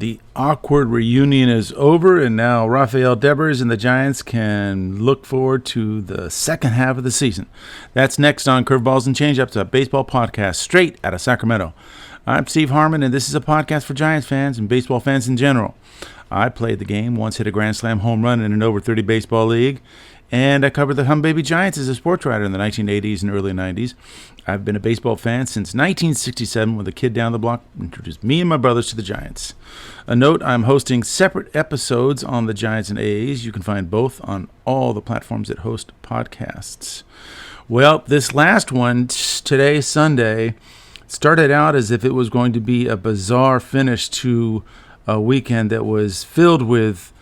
The awkward reunion is over, and now Rafael Devers and the Giants can look forward to the second half of the season. That's next on Curveballs and Changeups, a baseball podcast straight out of Sacramento. I'm Steve Harmon, and this is a podcast for Giants fans and baseball fans in general. I played the game, once hit a Grand Slam home run in an over 30 baseball league, and I covered the Hum Baby Giants as a sports writer in the 1980s and early 90s. I've been a baseball fan since 1967 when the kid down the block introduced me and my brothers to the Giants. A note, I'm hosting separate episodes on the Giants and A's. You can find both on all the platforms that host podcasts. Well, this last one, today, Sunday, started out as if it was going to be a bizarre finish to a weekend that was filled with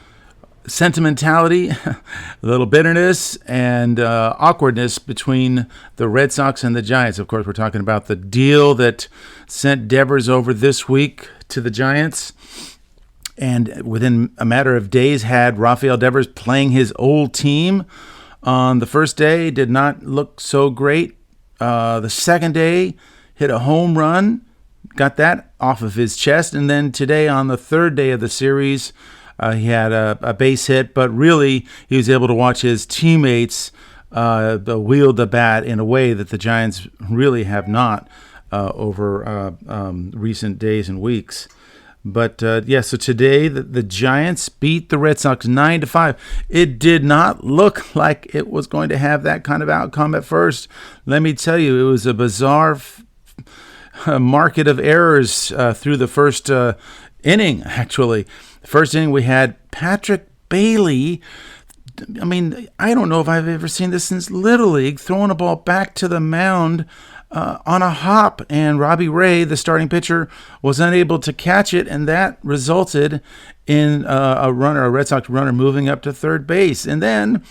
sentimentality, a little bitterness, and awkwardness between the Red Sox and the Giants. Of course, we're talking about the deal that sent Devers over this week to the Giants, and within a matter of days had Rafael Devers playing his old team. On the first day, did not look so great. The second day, hit a home run, got that off of his chest, and then today on the third day of the series, he had a base hit, but really he was able to watch his teammates wield the bat in a way that the Giants really have not over recent days and weeks. But so today the Giants beat the Red Sox 9-5. It did not look like it was going to have that kind of outcome at first. Let me tell you, it was a bizarre market of errors through the first inning, actually. The first inning, we had Patrick Bailey. I mean, I don't know if I've ever seen this since Little League, throwing a ball back to the mound on a hop, and Robbie Ray, the starting pitcher, was unable to catch it, and that resulted in a Red Sox runner moving up to third base. And then,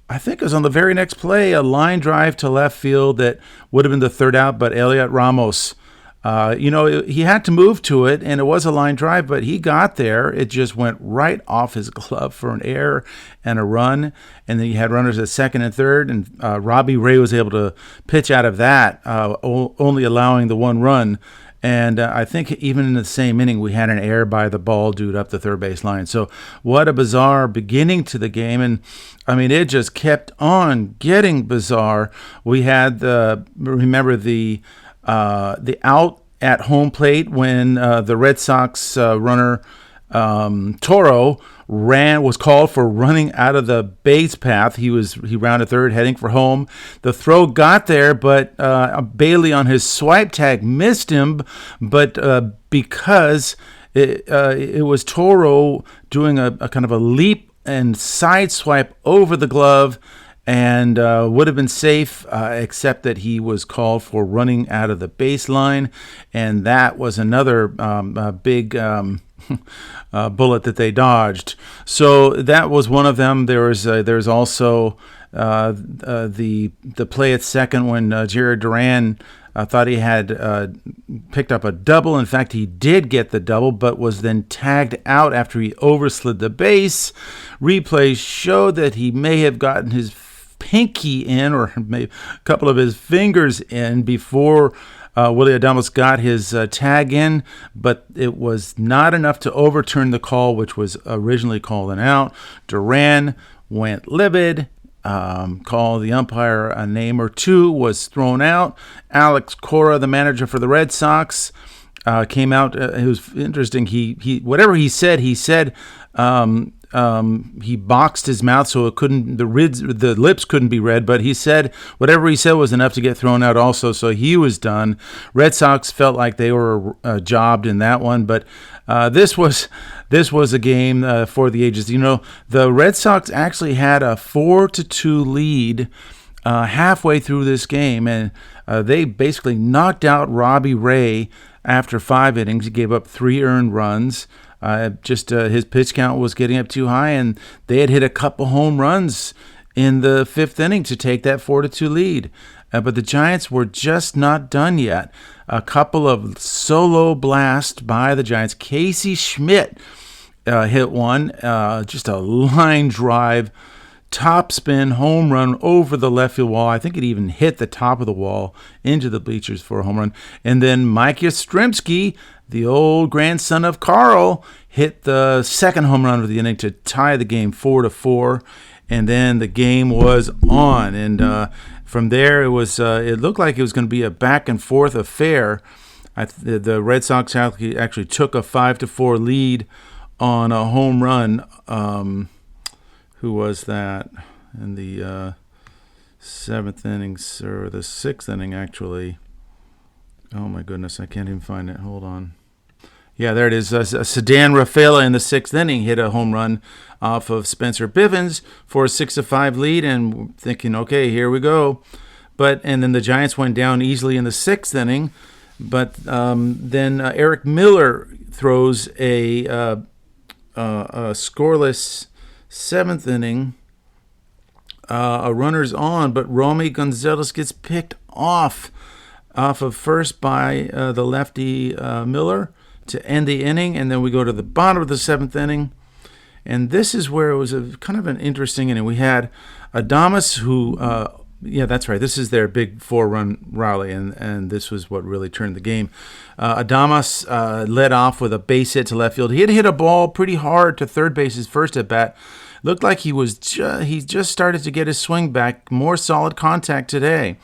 I think it was on the very next play, a line drive to left field that would have been the third out, but Elliot Ramos, he had to move to it, and it was a line drive, but he got there. It just went right off his glove for an error and a run, and then you had runners at second and third, and Robbie Ray was able to pitch out of that, only allowing the one run. And I think even in the same inning, we had an error by the ball dude up the third base line. So what a bizarre beginning to the game. And, I mean, it just kept on getting bizarre. We had the out at home plate when the Red Sox runner Toro was called for running out of the base path. He rounded third, heading for home. The throw got there, but Bailey on his swipe tag missed him. But because it was Toro doing a kind of a leap and side swipe over the glove, and would have been safe, except that he was called for running out of the baseline, and that was another big bullet that they dodged. So that was one of them. There's also the play at second when Jared Duran thought he had picked up a double. In fact, he did get the double, but was then tagged out after he overslid the base. Replays showed that he may have gotten his pinky in, or maybe a couple of his fingers in, before Willy Adames got his tag in, but it was not enough to overturn the call, which was originally called an out. Duran went livid, called the umpire a name or two, was thrown out. Alex Cora, the manager for the Red Sox, came out. It was interesting. He whatever he said, he boxed his mouth so it couldn't, the lips couldn't be read, but he said whatever he said was enough to get thrown out also, so he was done. Red Sox felt like they were jobbed in that one, but this was a game for the ages. The Red Sox actually had a 4-2 lead halfway through this game, and they basically knocked out Robbie Ray after 5 innings. He gave up 3 earned runs. His pitch count was getting up too high, and they had hit a couple home runs in the 5th inning to take that 4-2 lead. But the Giants were just not done yet. A couple of solo blasts by the Giants. Casey Schmidt hit one, just a line drive, top spin home run over the left field wall. I think it even hit the top of the wall into the bleachers for a home run. And then Mike Yastrzemski the old grandson of Carl hit the second home run of the inning to tie the game 4-4, and then the game was on. And from there, it looked like it was going to be a back and forth affair. The Red Sox actually took a 5-4 lead on a home run. Who was that in the seventh inning, or the sixth inning, actually? Oh my goodness, I can't even find it. Hold on. Yeah, there it is. Sedan Rafaela in the sixth inning hit a home run off of Spencer Bivens for a 6-5 lead, and thinking, okay, here we go. And then the Giants went down easily in the sixth inning, but then Eric Miller throws a scoreless seventh inning. A runner's on, but Romy Gonzalez gets picked off of first by the lefty Miller to end the inning, and then we go to the bottom of the seventh inning, and this is where it was kind of an interesting inning. We had Adames, who, yeah, that's right, this is their big 4-run rally, and this was what really turned the game. Adames led off with a base hit to left field. He had hit a ball pretty hard to third base his first at bat. Looked like he just started to get his swing back, more solid contact today.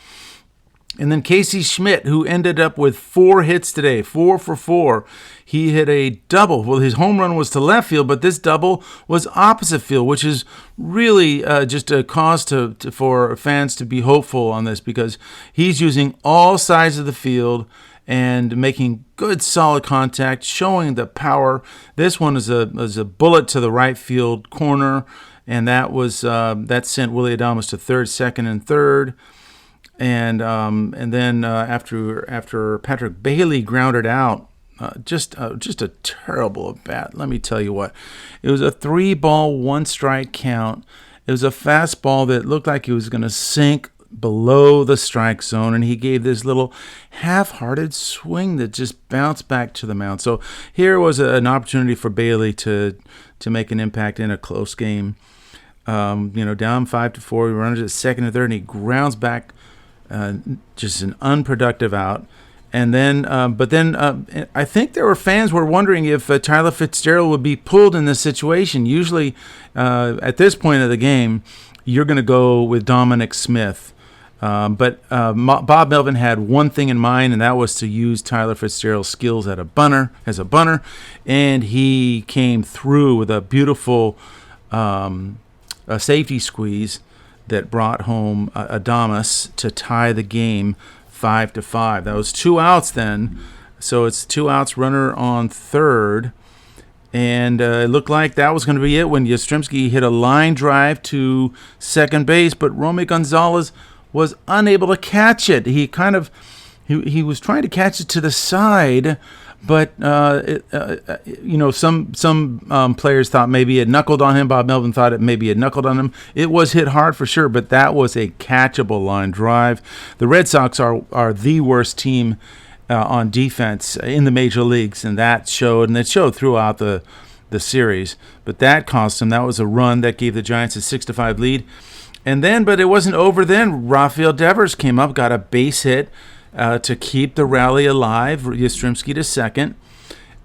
And then Casey Schmidt, who ended up with 4 hits today, 4 for 4. He hit a double. Well, his home run was to left field, but this double was opposite field, which is really just a cause for fans to be hopeful on this, because he's using all sides of the field and making good solid contact, showing the power. This one is a bullet to the right field corner, and that sent Willy Adames to third, second, and third. And then after Patrick Bailey grounded out, just a terrible at bat. Let me tell you what, it was a 3-ball, 1-strike count. It was a fastball that looked like it was going to sink below the strike zone, and he gave this little half-hearted swing that just bounced back to the mound. So here was an opportunity for Bailey to make an impact in a close game. Down 5-4, he runs at second and third, and he grounds back. Just an unproductive out. And then, I think there were fans were wondering if Tyler Fitzgerald would be pulled in this situation. Usually, at this point of the game, you're going to go with Dominic Smith. But Bob Melvin had one thing in mind, and that was to use Tyler Fitzgerald's skills as a bunter, and he came through with a beautiful safety squeeze that brought home Adames to tie the game 5-5. That was 2 outs then, so it's 2 outs, runner on third, and it looked like that was going to be it when Yastrzemski hit a line drive to second base, but Romy Gonzalez was unable to catch it. He he was trying to catch it to the side, but some players thought maybe it knuckled on him. Bob Melvin thought it maybe it knuckled on him. It was hit hard for sure, but that was a catchable line drive. The Red Sox are the worst team on defense in the major leagues, and that showed, throughout the series. But that cost them. That was a run that gave the Giants a 6-5 lead. And then, but it wasn't over then. Rafael Devers came up, got a base hit to keep the rally alive, Yastrzemski to second.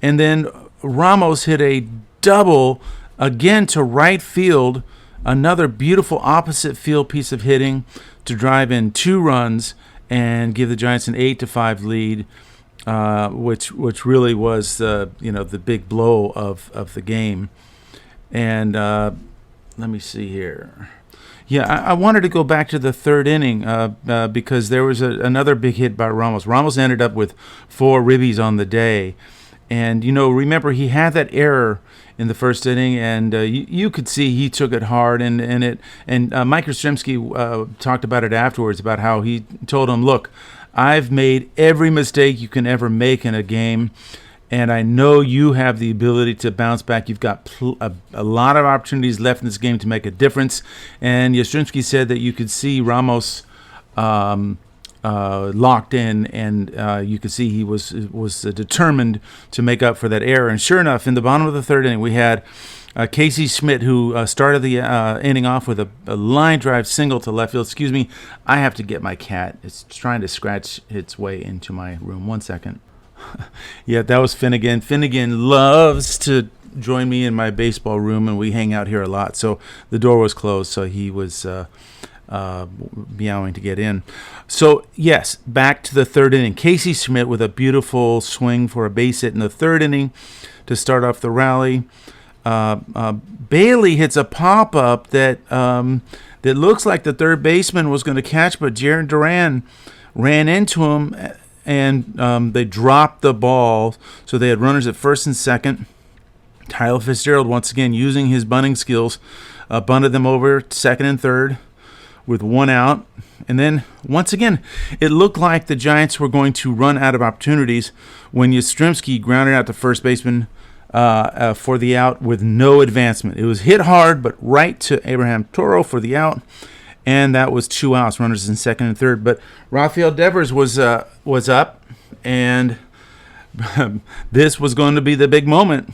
And then Ramos hit a double again to right field, another beautiful opposite field piece of hitting to drive in 2 runs and give the Giants an 8-5 lead, which really was the big blow of the game. And let me see here. Yeah, I wanted to go back to the third inning because there was another big hit by Ramos. Ramos ended up with 4 ribbies on the day. And, remember, he had that error in the first inning, and you could see he took it hard. And Mike Yastrzemski talked about it afterwards, about how he told him, look, I've made every mistake you can ever make in a game, and I know you have the ability to bounce back. You've got a lot of opportunities left in this game to make a difference. And Yastrzemski said that you could see Ramos locked in, and you could see he was determined to make up for that error. And sure enough, in the bottom of the third inning, we had Casey Schmidt, who started the inning off with a line drive single to left field. Excuse me, I have to get my cat. It's trying to scratch its way into my room. 1 second. Yeah, that was Finnegan. Finnegan loves to join me in my baseball room, and we hang out here a lot. So the door was closed, so he was meowing to get in. So, yes, back to the third inning. Casey Schmidt with a beautiful swing for a base hit in the third inning to start off the rally. Bailey hits a pop-up that looks like the third baseman was going to catch, but Jaron Duran ran into him, and they dropped the ball. So they had runners at first and second. Tyler Fitzgerald, once again, using his bunting skills, bunted them over to second and third with one out. And then, once again, it looked like the Giants were going to run out of opportunities when Yastrzemski grounded out to first baseman for the out with no advancement. It was hit hard, but right to Abraham Toro for the out, and that was 2 outs, runners in second and third. But Rafael Devers was up, and this was going to be the big moment.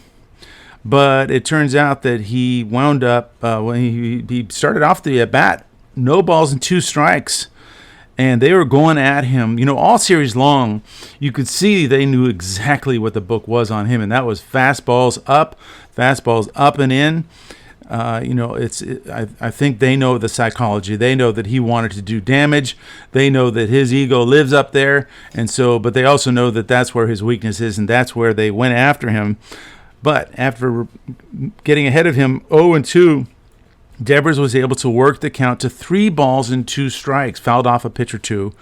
But it turns out that he wound up, when he started off the at-bat, no balls and 2 strikes. And they were going at him, all series long. You could see they knew exactly what the book was on him, and that was fastballs up and in. I think they know the psychology. They know that he wanted to do damage. They know that his ego lives up there, and so. But they also know that that's where his weakness is, and that's where they went after him. But after getting ahead of him, 0-2. Devers was able to work the count to 3 balls and 2 strikes, fouled off a pitch or 2.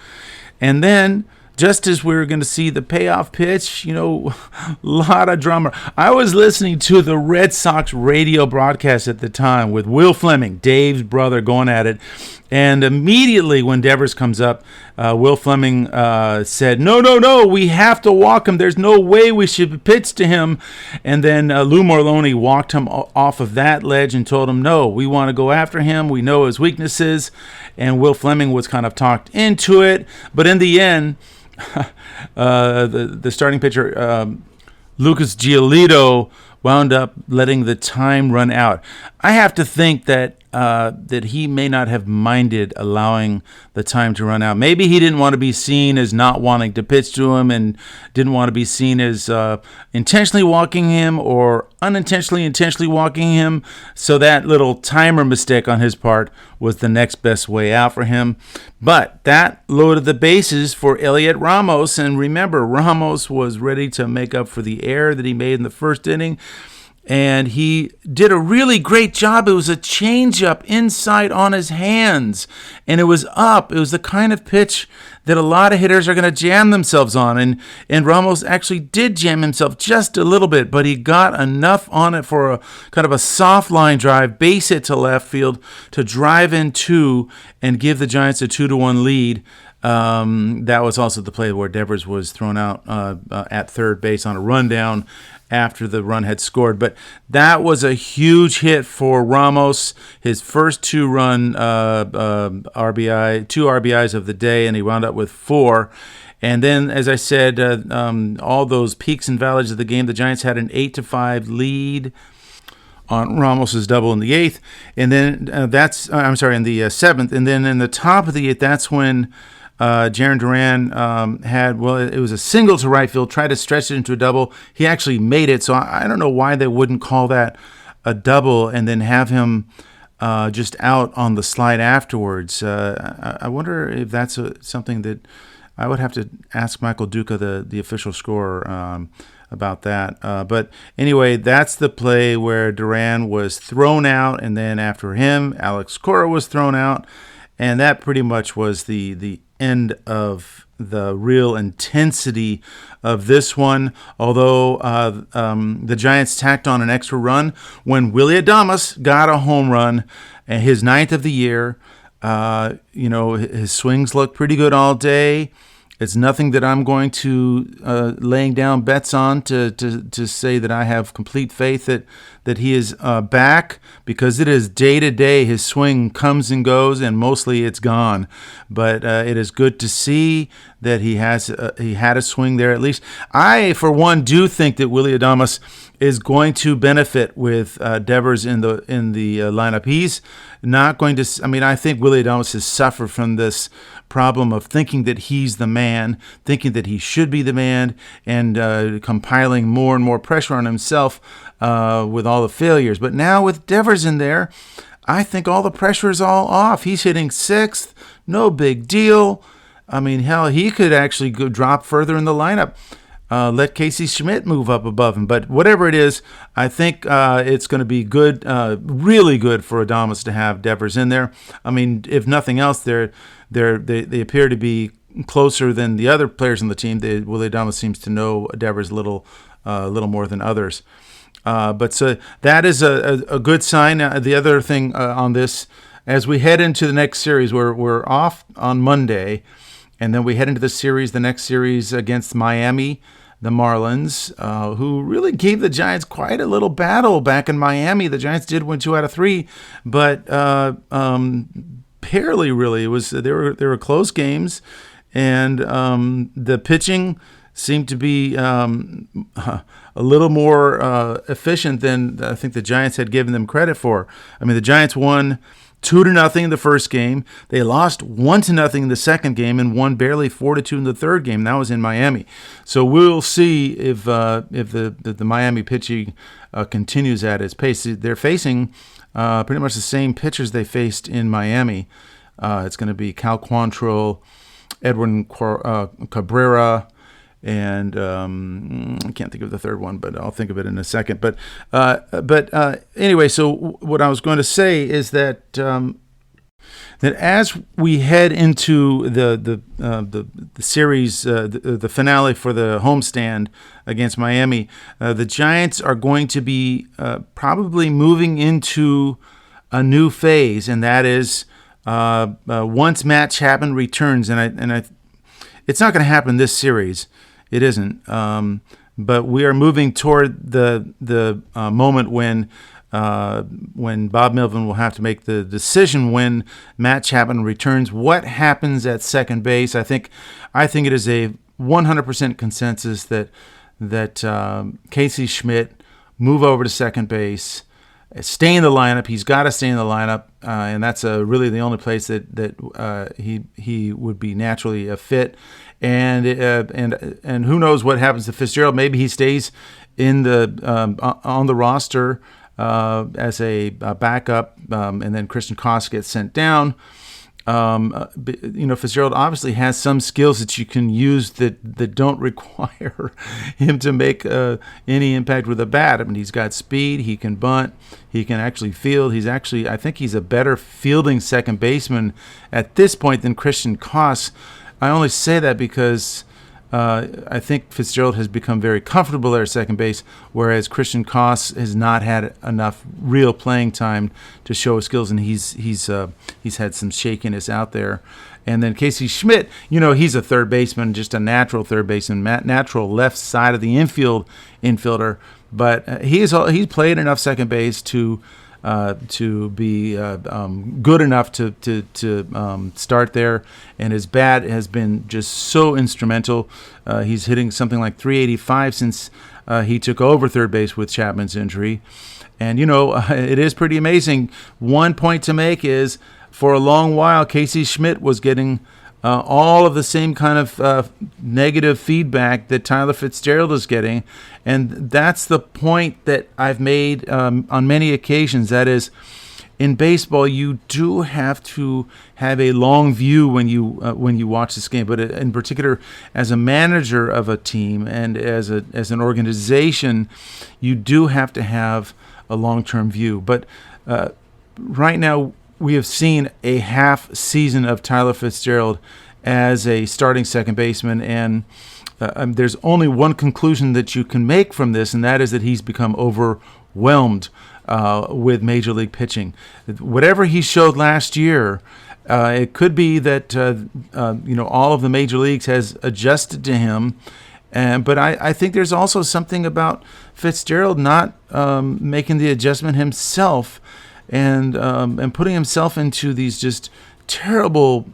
And then, just as we were going to see the payoff pitch, a lot of drama. I was listening to the Red Sox radio broadcast at the time with Will Fleming, Dave's brother, going at it. And immediately when Devers comes up, Will Fleming said, no, we have to walk him. There's no way we should pitch to him. And then Lou Morlone walked him off of that ledge and told him, no, we want to go after him. We know his weaknesses. And Will Fleming was kind of talked into it. But in the end, the starting pitcher, Lucas Giolito, wound up letting the time run out. I have to think that he may not have minded allowing the time to run out. Maybe he didn't want to be seen as not wanting to pitch to him, and didn't want to be seen as intentionally walking him or intentionally walking him. So that little timer mistake on his part was the next best way out for him. But that loaded the bases for Elliot Ramos. And remember, Ramos was ready to make up for the error that he made in the first inning. And he did a really great job. It was a changeup inside on his hands, and it was up. It was the kind of pitch that a lot of hitters are going to jam themselves on, and Ramos actually did jam himself just a little bit, but he got enough on it for a kind of a soft line drive, base hit to left field to drive in 2 and give the Giants a 2-1 lead. That was also the play where Devers was thrown out at third base on a rundown after the run had scored. But that was a huge hit for Ramos, his first 2-run RBI, 2 RBIs of the day, and he wound up with 4. And then, as I said, all those peaks and valleys of the game, the Giants had an 8-5 lead on Ramos's double in the 8th, and then in the 7th, and then in the top of the 8th, that's when Jaron Duran it was a single to right field, tried to stretch it into a double. He actually made it, so I don't know why they wouldn't call that a double and then have him just out on the slide afterwards. I wonder if that's something that I would have to ask Michael Duca, the official scorer, about that. But anyway, that's the play where Duran was thrown out, and then after him, Alex Cora was thrown out, and that pretty much was the end of the real intensity of this one. Although the Giants tacked on an extra run when Willy Adames got a home run, and his 9th of the year. His swings looked pretty good all day. It's nothing that I'm going to laying down bets on to say that I have complete faith that he is back, because it is day to day. His swing comes and goes, and mostly it's gone. But it is good to see that he had a swing there at least. I, for one, do think that Willy Adames is going to benefit with Devers in the lineup. He's not going to. I mean, I think Willy Adames has suffered from this problem of thinking that he's the man, thinking that he should be the man, and compiling more and more pressure on himself with all the failures. But now with Devers in there, I think all the pressure is all off. He's hitting sixth, no big deal. I mean, hell, he could actually go drop further in the lineup. Let Casey Schmidt move up above him. But whatever it is, I think it's going to be good, really good for Adames to have Devers in there. I mean, if nothing else, they appear to be closer than the other players on the team. Willy Adames seems to know Devers a little more than others. But so that is a good sign. The other thing on this, as we head into the next series, we're off on Monday, and then we head into the next series against Miami, the Marlins, who really gave the Giants quite a little battle back in Miami. The Giants did win 2 out of 3, but barely really. They were close games, and the pitching seemed to be a little more efficient than I think the Giants had given them credit for. I mean, the Giants won 2-0 in the first game. They lost 1-0 in the second game and won barely 4-2 in the third game. That was in Miami. So we'll see if the Miami pitching continues at its pace. They're facing pretty much the same pitchers they faced in Miami. It's going to be Cal Quantrill, Edwin Cabrera, and I can't think of the third one, but I'll think of it in a second. But anyway, so what I was going to say is that that as we head into the series, the finale for the homestand against Miami, the Giants are going to be probably moving into a new phase, and that is once Matt Chapman returns, and it's not going to happen this series. It isn't, but we are moving toward the moment when Bob Melvin will have to make the decision when Matt Chapman returns. What happens at second base? I think it is a 100% consensus that Casey Schmidt move over to second base, stay in the lineup. He's got to stay in the lineup, and that's really the only place that he would be naturally a fit. And who knows what happens to Fitzgerald? Maybe he stays in on the roster as a backup, and then Christian Koss gets sent down. Fitzgerald obviously has some skills that you can use that don't require him to make any impact with a bat. I mean, he's got speed. He can bunt. He can actually field. I think he's a better fielding second baseman at this point than Christian Koss. I only say that because I think Fitzgerald has become very comfortable there at second base, whereas Christian Koss has not had enough real playing time to show his skills, and he's had some shakiness out there. And then Casey Schmidt, he's a third baseman, just a natural third baseman, natural left side of the infielder, but he's played enough second base to be good enough to start there, and his bat has been just so instrumental. He's hitting something like 385 since he took over third base with Chapman's injury, and it is pretty amazing. One point to make is, for a long while, Casey Schmidt was getting all of the same kind of negative feedback that Tyler Fitzgerald is getting. And that's the point that I've made on many occasions. That is, in baseball, you do have to have a long view when you watch this game. But in particular, as a manager of a team and as an organization, you do have to have a long-term view. But right now, we have seen a half season of Tyler Fitzgerald as a starting second baseman, and there's only one conclusion that you can make from this, and that is that he's become overwhelmed with Major League pitching. Whatever he showed last year, it could be that all of the major leagues has adjusted to him, but I think there's also something about Fitzgerald not making the adjustment himself, and putting himself into these just terrible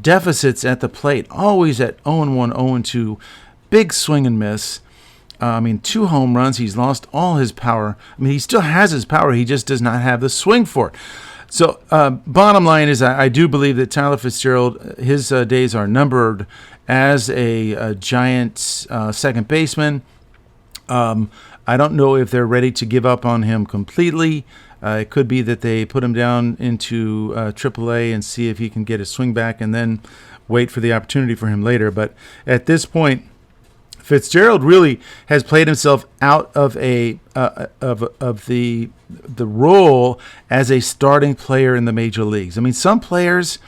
deficits at the plate, always at 0-1, 0-2, big swing and miss. 2 home runs. He's lost all his power. He still has his power. He just does not have the swing for it. So, bottom line is, I do believe that Tyler Fitzgerald, his days are numbered as a Giants second baseman. I don't know if they're ready to give up on him completely. It could be that they put him down into AAA and see if he can get his swing back, and then wait for the opportunity for him later. But at this point, Fitzgerald really has played himself out of of the role as a starting player in the major leagues. Some players,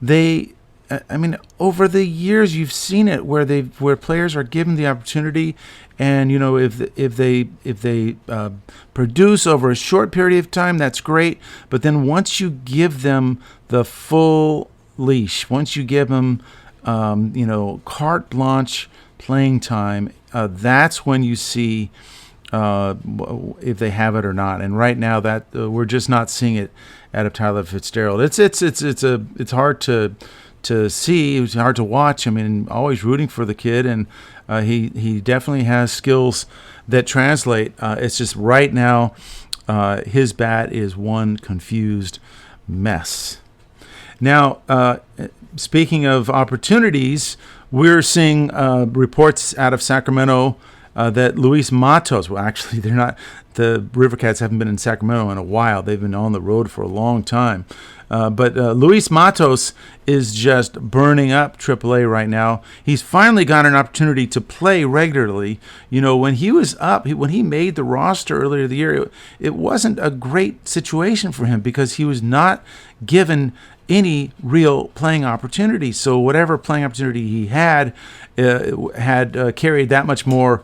over the years you've seen it where players are given the opportunity, and if they produce over a short period of time, that's great. But then once you give them the full leash, once you give them carte blanche playing time, that's when you see if they have it or not. And right now, that we're just not seeing it out of Tyler Fitzgerald. It's hard to see. It's hard to watch. Always rooting for the kid, and he definitely has skills that translate. It's just right now, his bat is one confused mess. Now, speaking of opportunities, we're seeing reports out of Sacramento that Luis Matos, well, actually, they're not. The Rivercats haven't been in Sacramento in a while. They've been on the road for a long time. But Luis Matos is just burning up AAA right now. He's finally got an opportunity to play regularly. When he was up, when he made the roster earlier the year, it wasn't a great situation for him because he was not given any real playing opportunity. So whatever playing opportunity he had carried that much more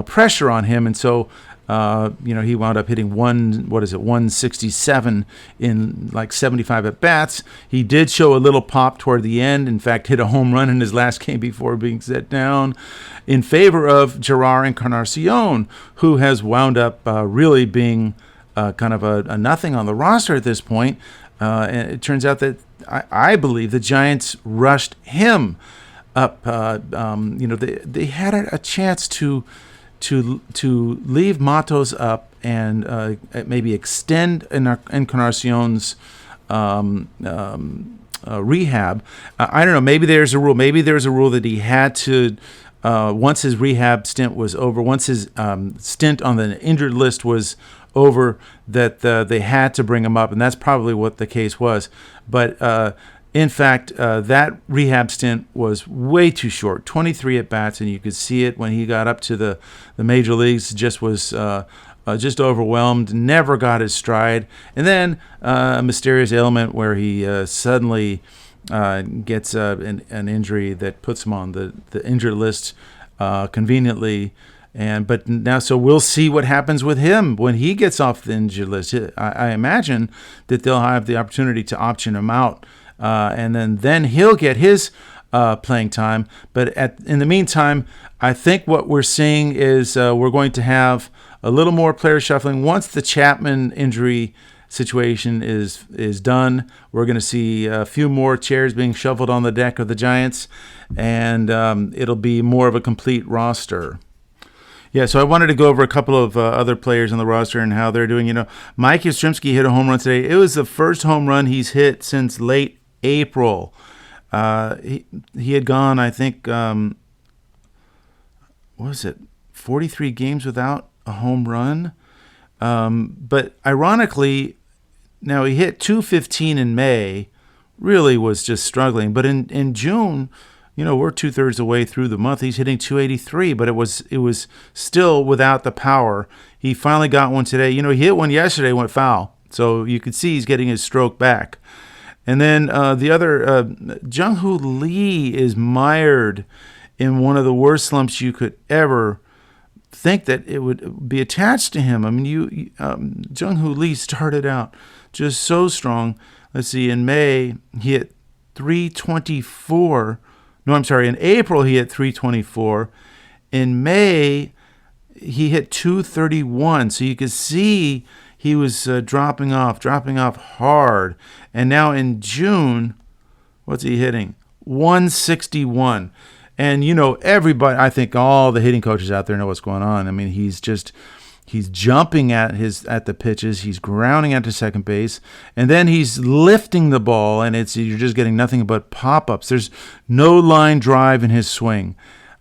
pressure on him, and so he wound up hitting 167 in like 75 at bats. He did show a little pop toward the end. In fact, hit a home run in his last game before being set down in favor of Gerard Encarnacion, who has wound up really being kind of a nothing on the roster at this point. And it turns out that I believe the Giants rushed him up. They had a chance to leave Matos up and maybe extend Encarnacion's rehab. I don't know. Maybe there's a rule. Maybe there's a rule that he had to, once his rehab stint was over, once his stint on the injured list was over, that they had to bring him up, and that's probably what the case was. But in fact, that rehab stint was way too short, 23 at-bats, and you could see it when he got up to the major leagues, just was just overwhelmed, never got his stride. And then a mysterious ailment where he suddenly gets an injury that puts him on the injured list conveniently. But now, so we'll see what happens with him when he gets off the injured list. I imagine that they'll have the opportunity to option him out, and then he'll get his playing time. But in the meantime, I think what we're seeing is we're going to have a little more player shuffling. Once the Chapman injury situation is done, we're going to see a few more chairs being shuffled on the deck of the Giants, and it'll be more of a complete roster. Yeah, so I wanted to go over a couple of other players on the roster and how they're doing. Mike Yastrzemski hit a home run today. It was the first home run he's hit since late April. He had gone, I think, 43 games without a home run? But ironically, now he hit 215 in May, really was just struggling. But in June, we're 2/3 the way through the month. He's hitting 283, but it was still without the power. He finally got one today. He hit one yesterday, went foul. So you could see he's getting his stroke back. And then the other, Jung-Hoo Lee is mired in one of the worst slumps you could ever think that it would be attached to him. Jung-Hoo Lee started out just so strong. Let's see, in May, he hit 324. No, I'm sorry, in April, he hit 324. In May, he hit 231. So you could see he was dropping off hard. And now in June, What's he hitting? 161. And, everybody, I think all the hitting coaches out there know what's going on. I mean, he's jumping at the pitches. He's grounding out to second base. And then he's lifting the ball, and you're just getting nothing but pop-ups. There's no line drive in his swing.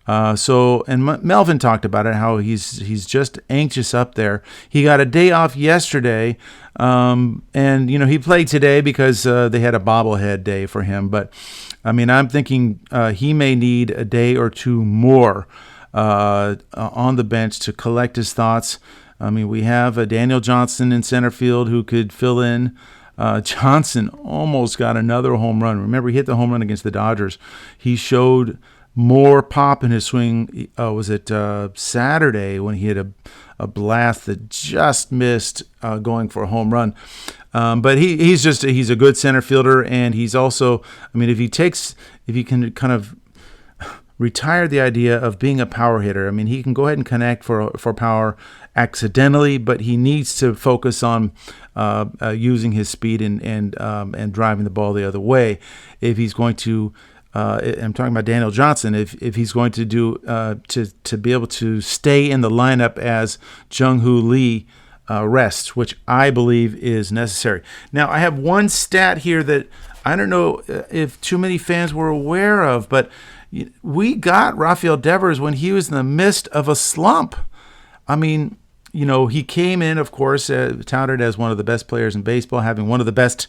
And Melvin talked about it, how he's just anxious up there. He got a day off yesterday, and he played today because they had a bobblehead day for him. But I mean, I'm thinking he may need a day or two more on the bench to collect his thoughts. I mean, we have Daniel Johnson in center field who could fill in. Johnson almost got another home run. Remember, he hit the home run against the Dodgers. He showed more pop in his swing. Was it Saturday when he hit a blast that just missed going for a home run? But he's a good center fielder, and he's also, I mean, if he can kind of retire the idea of being a power hitter. I mean, he can go ahead and connect for power accidentally, but he needs to focus on using his speed and driving the ball the other way if he's going to. I'm talking about Daniel Johnson. If he's going to do to be able to stay in the lineup as Jung-Hoo Lee rests, which I believe is necessary. Now, I have one stat here that I don't know if too many fans were aware of, but we got Rafael Devers when he was in the midst of a slump. I mean, he came in, of course, touted as one of the best players in baseball, having one of the best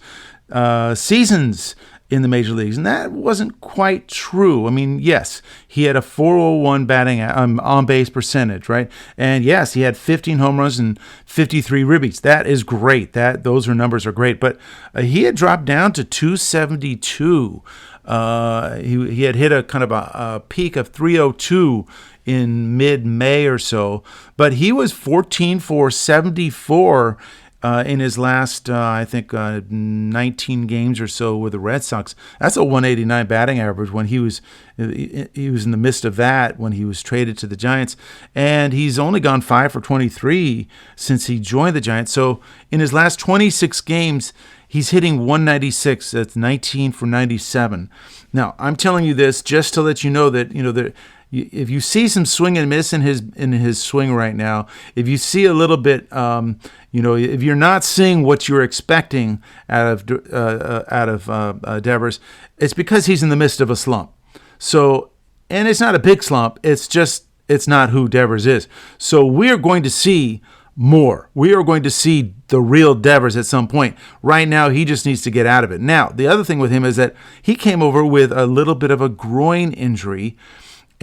seasons in the major leagues, and that wasn't quite true. I mean, yes, he had a 401 batting on base percentage, right? And yes, he had 15 home runs and 53 ribbies. That is great. Those numbers are great. But he had dropped down to 272. He had hit a kind of a peak of 302 in mid-May or so, but he was 14 for 74 in his last, I think, 19 games or so with the Red Sox. That's a 189 batting average when he was in the midst of that when he was traded to the Giants. And he's only gone 5 for 23 since he joined the Giants. So in his last 26 games, he's hitting 196. That's 19 for 97. Now, I'm telling you this just to let you know that, if you see some swing and miss in his swing right now, if you see a little bit, if you're not seeing what you're expecting out of Devers, it's because he's in the midst of a slump. So, and it's not a big slump. It's not who Devers is. So we're going to see more. We are going to see the real Devers at some point. Right now, he just needs to get out of it. Now, the other thing with him is that he came over with a little bit of a groin injury.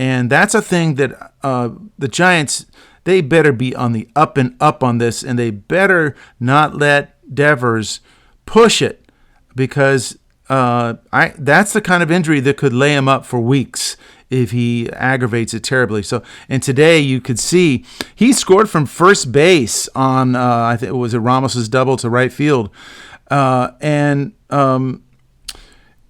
And that's a thing that the Giants, they better be on the up and up on this, and they better not let Devers push it, because that's the kind of injury that could lay him up for weeks if he aggravates it terribly. So, and today you could see he scored from first base on I think it was Ramos's double to right field, and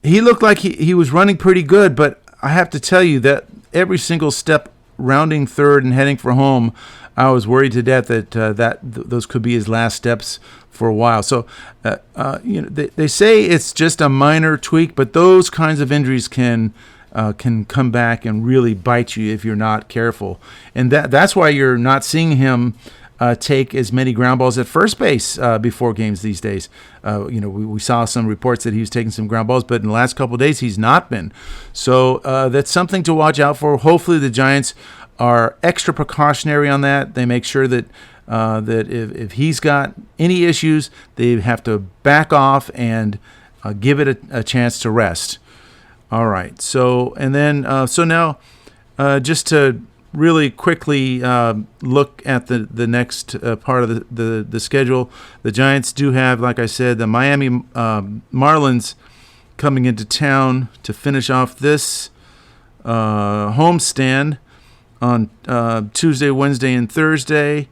he looked like he was running pretty good, but I have to tell you that every single step rounding third and heading for home, I was worried to death that those could be his last steps for a while. So, they say it's just a minor tweak, but those kinds of injuries can come back and really bite you if you're not careful. And that's why you're not seeing him take as many ground balls at first base before games these days. We saw some reports that he was taking some ground balls, but in the last couple of days he's not been. So that's something to watch out for. Hopefully the Giants are extra precautionary on that. They make sure that if he's got any issues, they have to back off and give it a chance to rest. All right. So now just to really quickly look at the next part of the schedule. The Giants do have, like I said, the Miami Marlins coming into town to finish off this homestand on Tuesday, Wednesday, and Thursday.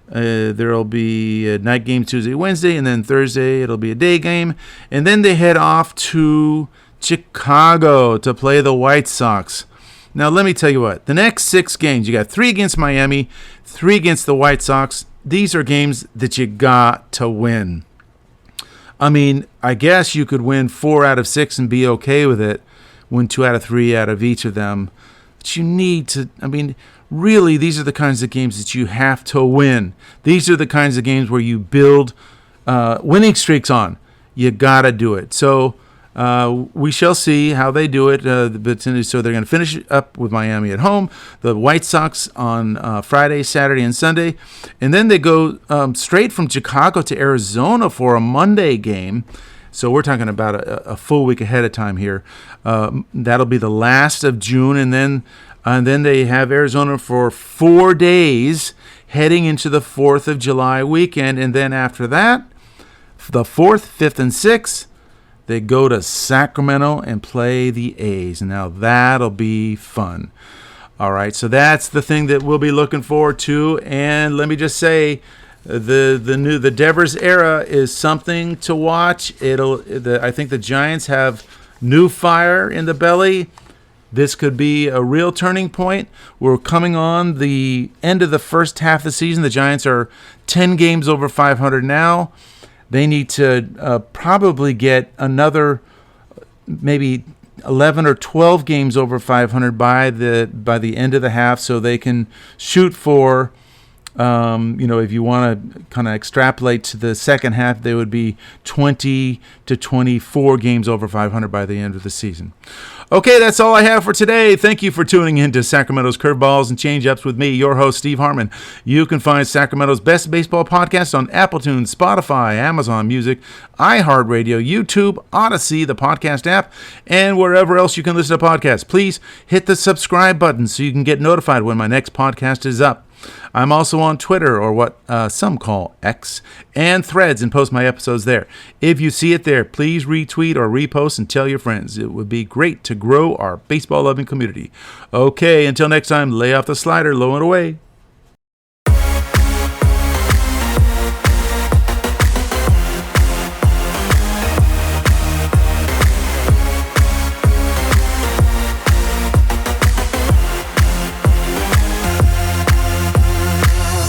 There will be a night game Tuesday, Wednesday, and then Thursday it'll be a day game. And then they head off to Chicago to play the White Sox. Now, let me tell you what. The next 6 games, you got 3 against Miami, 3 against the White Sox. These are games that you got to win. I mean, I guess you could win 4 out of 6 and be okay with it, win 2 out of 3 out of each of them. But you need to, I mean, really, these are the kinds of games that you have to win. These are the kinds of games where you build winning streaks on. You got to do it. So we shall see how they do it. So they're going to finish up with Miami at home, the White Sox on Friday, Saturday, and Sunday. And then they go straight from Chicago to Arizona for a Monday game. So we're talking about a full week ahead of time here. That'll be the last of June. And then they have Arizona for 4 days heading into the 4th of July weekend. And then after that, the 4th, 5th, and 6th, they go to Sacramento and play the A's. Now that'll be fun. All right, so that's the thing that we'll be looking forward to. And let me just say, the Devers era is something to watch. I think the Giants have new fire in the belly. This could be a real turning point. We're coming on the end of the first half of the season. The Giants are 10 games over 500 now. They need to probably get another maybe 11 or 12 games over 500 by the end of the half, so they can shoot for, if you want to kind of extrapolate to the second half, they would be 20 to 24 games over 500 by the end of the season. Okay, that's all I have for today. Thank you for tuning in to Sacramento's Curveballs and Changeups with me, your host, Steve Harmon. You can find Sacramento's Best Baseball Podcast on Apple Tunes, Spotify, Amazon Music, iHeartRadio, YouTube, Odyssey, the podcast app, and wherever else you can listen to podcasts. Please hit the subscribe button so you can get notified when my next podcast is up. I'm also on Twitter, or what some call X, and Threads, and post my episodes there. If you see it there, please retweet or repost and tell your friends. It would be great to grow our baseball-loving community. Okay, until next time, lay off the slider, low and away.